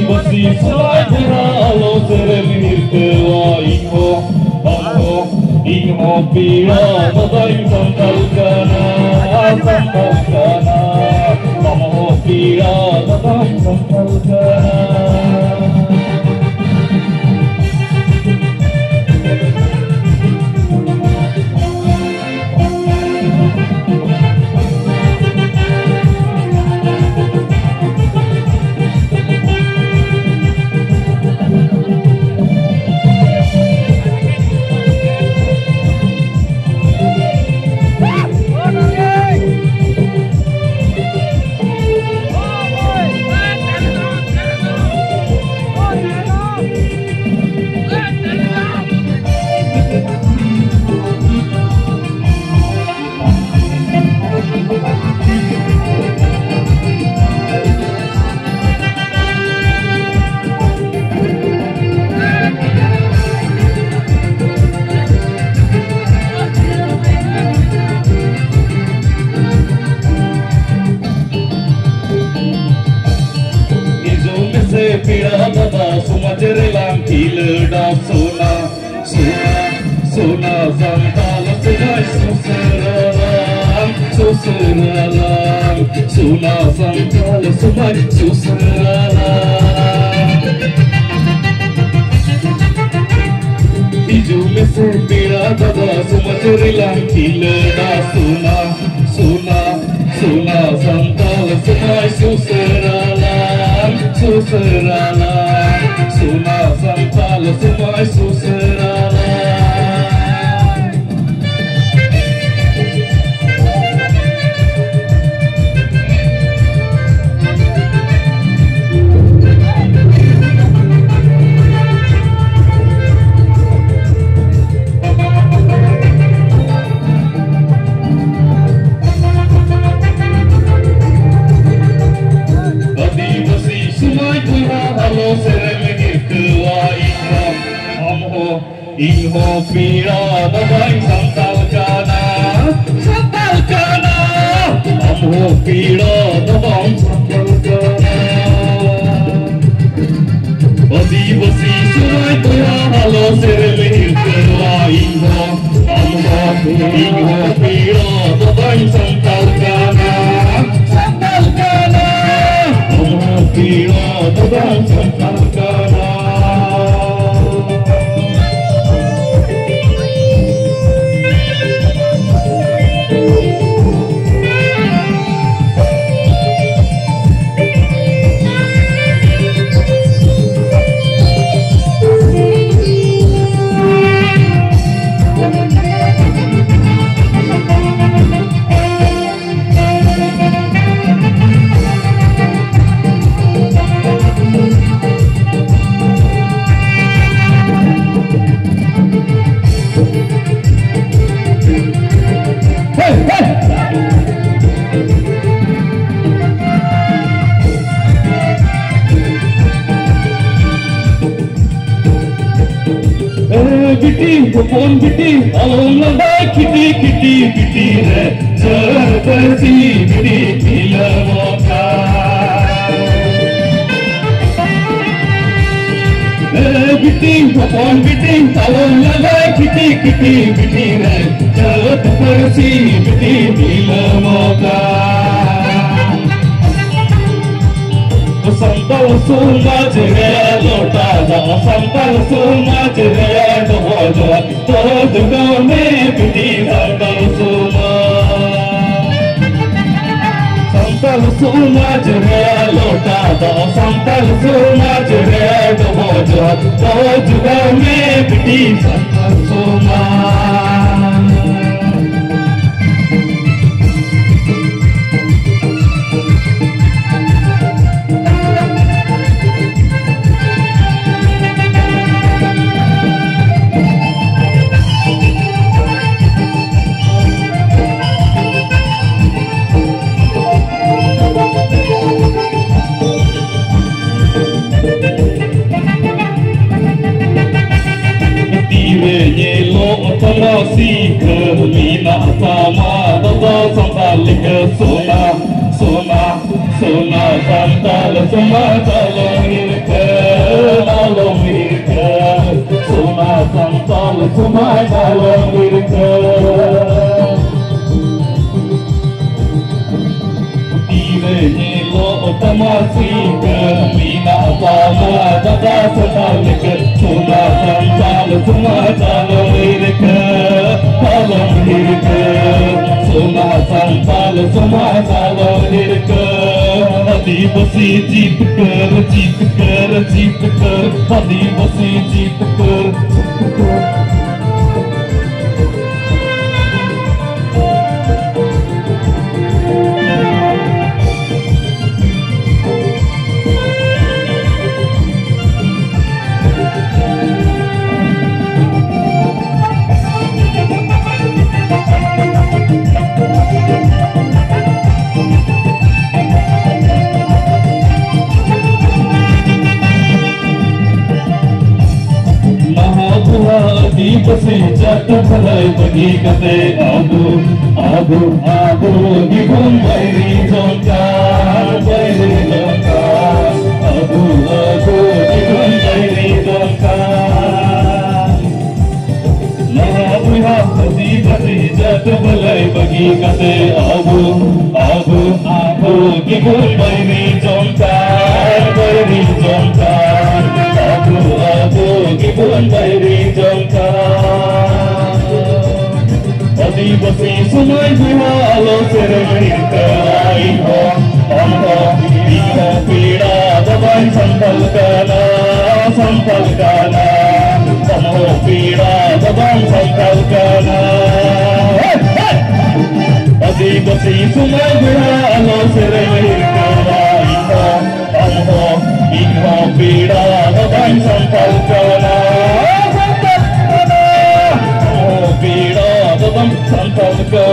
Basi selai lo sereminir kewa ingo pira badai sangkal kana mamo pira badai sangkal kana. Sona sangkal sungai suseralam Sona sangkal sungai suseralam Iju में से मेरा दादा सुमचरिलाम खिलड़ा Sona sangkal sungai suseralam Sona sangkal sungai suseralam. Inho pira badai sangkal kana Amho pira badai sangkal kana Basi sungai tuya halo seremehir kewa Inho pira badai sangkal kana Amho pira badai sangkal kana. Popon biti, along ladai kiti re, jadasi biti ilamoka. Biti, popon biti, along ladai kiti re, jadasi biti ilamoka. Sampal sumaj re lota da, sampal sumaj re dojo, dojo me biti sampal sumaj re lota da, sampal sumaj re dojo, dojo me biti sampal sumaj. Ika Sona Sona Sona Santal Soma Talongirka Talongirka Sona Santal Soma Talongirka Nilo Tamasika Mina Sama Dada Sanalika Sona Santal Soma Talongirka Talongirka Sona Santal Soma Talongirka Adivasi jeet kar Adivasi jeet kar Adivasi jat bhalai bagi kate abu gibun bairi jonka abu gibun bairi jonka Mahabuha adivasi jat bhalai bagi kate abu gibun bairi jonka Gibun bairi jonka Adivasi sumai buhalo serengirka Iho amho Iho pida daban sampalkana Amho pida daban sampalkana Adivasi sumai buhalo serengirka Iho amho Iho pida daban sampalkana Sampalkana Iho pida daban sampalkana